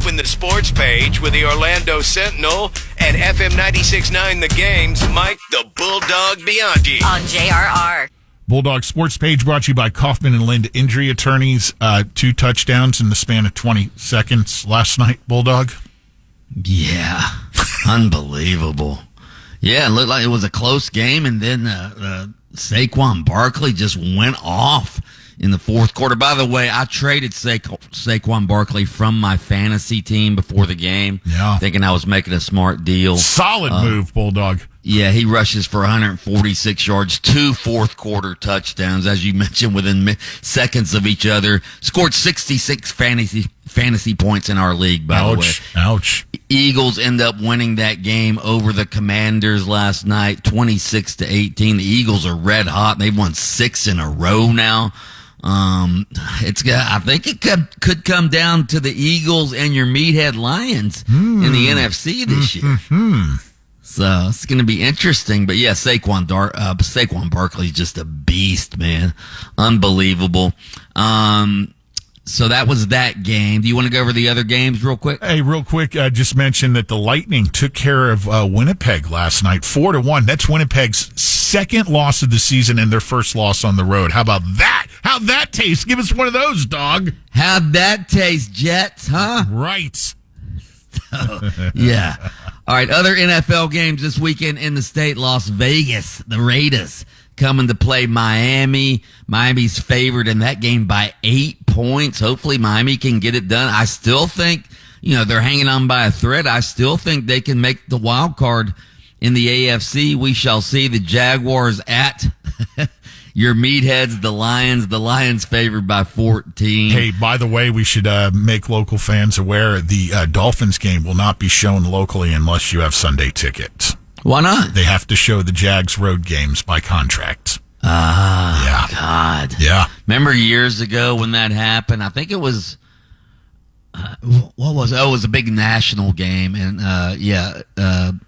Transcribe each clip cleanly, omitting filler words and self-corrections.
Open the sports page with the Orlando Sentinel and FM 96.9 The Game's Mike the Bulldog Bianchi. On JRR. Bulldog Sports Page brought to you by Kaufman and Lind Injury Attorneys. 2 touchdowns in the span of 20 seconds last night, Bulldog. Yeah. Unbelievable. Yeah, it looked like it was a close game, and then Saquon Barkley just went off in the fourth quarter. By the way, I traded Saquon Barkley from my fantasy team before the game, thinking I was making a smart deal. Solid move, Bulldog. Yeah, he rushes for 146 yards, 2 fourth-quarter touchdowns, as you mentioned, within seconds of each other. Scored 66 fantasy points in our league, by the way. Ouch. Eagles end up winning that game over the Commanders last night, 26-18. The Eagles are red hot. They've won 6 in a row now. I think it could come down to the Eagles and your meathead Lions in the NFC this year. So it's going to be interesting. But yeah, Saquon Barkley's just a beast, man. Unbelievable. So that was that game. Do you want to go over the other games real quick? Hey, real quick, just mention that the Lightning took care of Winnipeg last night, 4-1. That's Winnipeg's second loss of the season and their first loss on the road. How about that? How'd that taste? Give us one of those, dog. How'd that taste, Jets, huh? Right. Yeah. All right, other NFL games this weekend in the state. Las Vegas, the Raiders coming to play Miami. Miami's favored in that game by 8 points. Hopefully Miami can get it done. I still think, they're hanging on by a thread. I still think they can make the wild card in the AFC. We shall see. The Jaguars at your meatheads, the Lions. The Lions favored by 14. Hey, by the way, we should make local fans aware the Dolphins game will not be shown locally unless you have Sunday tickets. Why not? They have to show the Jags road games by contract. Yeah. God. Yeah. Remember years ago when that happened? I think it was, what was it? Oh, it was a big national game. And,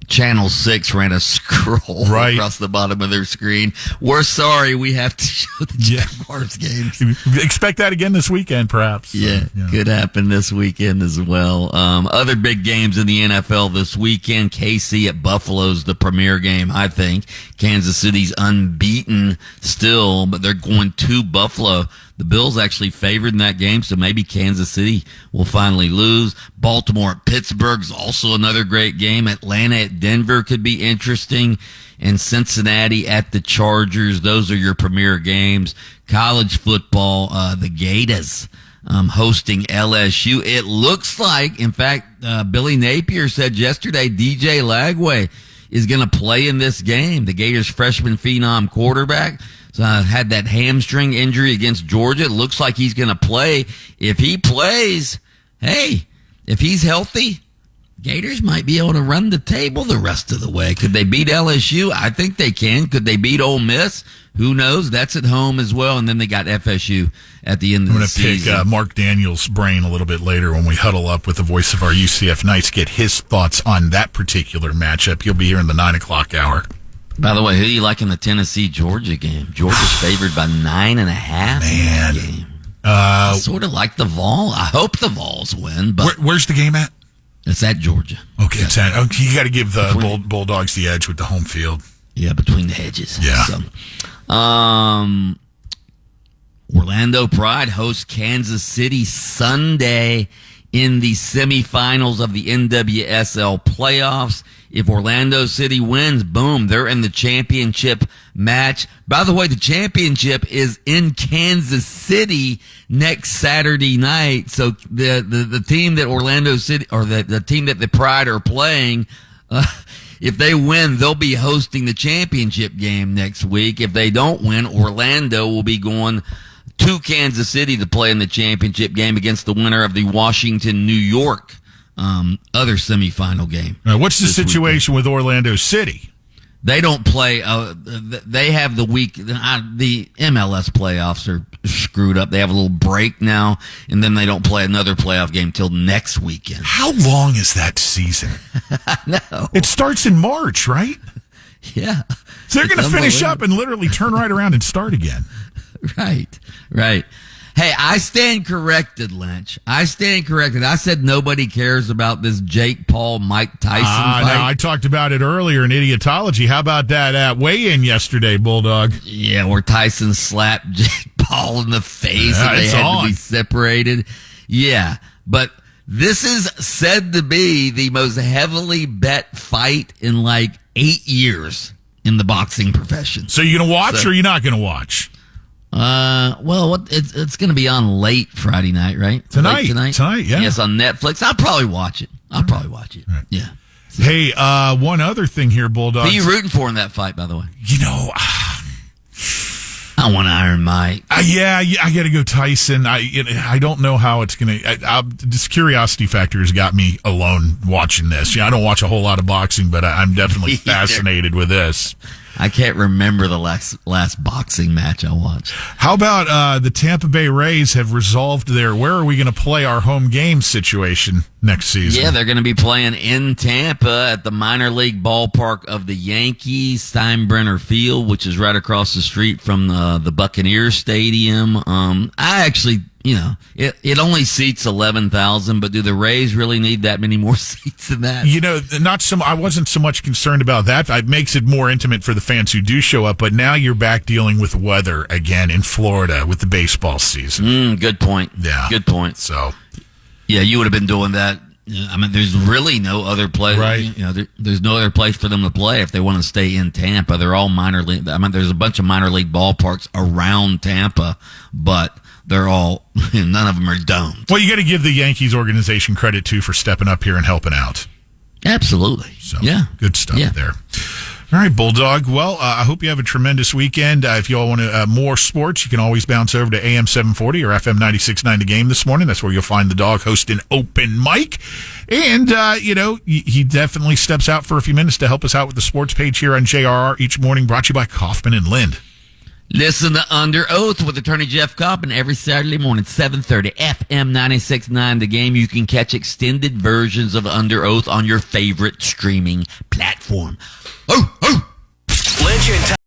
Channel 6 ran a scroll across the bottom of their screen. We're sorry, we have to show the Jaguars games. Expect that again this weekend, perhaps. Yeah, could happen this weekend as well. Other big games in the NFL this weekend. KC at Buffalo's the premier game, I think. Kansas City's unbeaten still, but they're going to Buffalo. The Bills actually favored in that game, so maybe Kansas City will finally lose. Baltimore at Pittsburgh's also another great game. Atlanta at Denver could be interesting. And Cincinnati at the Chargers. Those are your premier games. College football, the Gators hosting LSU. It looks like, in fact, Billy Napier said yesterday DJ Lagway is going to play in this game. The Gators freshman phenom quarterback had that hamstring injury against Georgia. It looks like he's going to play. If he plays, hey, if he's healthy, Gators might be able to run the table the rest of the way. Could they beat LSU? I think they can. Could they beat Ole Miss? Who knows? That's at home as well. And then they got FSU at the end of the season. I'm going to pick Mark Daniels' brain a little bit later when we huddle up with the voice of our UCF Knights, get his thoughts on that particular matchup. He'll be here in the 9 o'clock hour. By the way, who do you like in the Tennessee-Georgia game? Georgia's favored by 9.5. Man. Game. I sort of like the Vols. I hope the Vols win. But where's the game at? It's at Georgia. Okay, it's at. Okay, you got to give the Bulldogs the edge with the home field. Yeah, between the hedges. Yeah. So, Orlando Pride hosts Kansas City Sunday in the semifinals of the NWSL playoffs. If Orlando City wins, boom, they're in the championship match. By the way, the championship is in Kansas City next Saturday night. So the team that Orlando City, or the team that the Pride are playing, if they win, they'll be hosting the championship game next week. If they don't win, Orlando will be going to Kansas City to play in the championship game against the winner of the Washington-New York other semifinal game. Now, what's the situation with Orlando City? They don't play. They have the MLS playoffs are screwed up. They have a little break now, and then they don't play another playoff game till next weekend. How long is that season? I know. It starts in March, right? Yeah. So they're going to finish up and literally turn right around and start again. Right. Hey, I stand corrected, Lynch. I stand corrected. I said nobody cares about this Jake Paul, Mike Tyson fight. No, I talked about it earlier in Idiotology. How about that weigh-in yesterday, Bulldog? Yeah, where Tyson slapped Jake Paul in the face and they had to be separated. Yeah, but this is said to be the most heavily bet fight in like 8 years in the boxing profession. So you going to watch or you're not going to watch? It's going to be on late Friday night, right? Tonight, yeah. Yes, on Netflix. I'll probably watch it. Right. Yeah. So. Hey, one other thing here, Bulldog. Who are you rooting for in that fight, by the way? You know, I want Iron Mike. Yeah, I got to go Tyson. I don't know how it's going to. This curiosity factor has got me alone watching this. I don't watch a whole lot of boxing, but I'm definitely fascinated with this. I can't remember the last boxing match I watched. How about the Tampa Bay Rays have resolved where are we going to play our home game situation next season? Yeah, they're going to be playing in Tampa at the minor league ballpark of the Yankees, Steinbrenner Field, which is right across the street from the Buccaneers Stadium. I actually... it only seats 11,000, but do the Rays really need that many more seats than that? I wasn't so much concerned about that. It makes it more intimate for the fans who do show up, but now you're back dealing with weather again in Florida with the baseball season. Good point. Yeah. Good point. So, yeah, you would have been doing that. I mean, there's really no other place. Right. There's no other place for them to play if they want to stay in Tampa. They're all minor league. I mean, there's a bunch of minor league ballparks around Tampa, but they're all, none of them are domed. Well, you got to give the Yankees organization credit, too, for stepping up here and helping out. Absolutely. So, yeah. Good stuff there. All right, Bulldog. Well, I hope you have a tremendous weekend. If you all want more sports, you can always bounce over to AM 740 or FM 96.9 The Game this morning. That's where you'll find the dog hosting Open Mic. And, he definitely steps out for a few minutes to help us out with the sports page here on JRR each morning, brought to you by Kaufman and Lind. Listen to Under Oath with attorney Jeff Coppin every Saturday morning, 7:30, FM 96.9 The Game. You can catch extended versions of Under Oath on your favorite streaming platform. Lynch and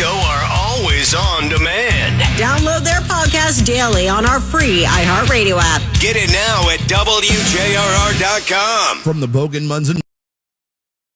are always on demand. Download their podcast daily on our free iHeartRadio app. Get it now at WJRR.com. From the Bogan Munson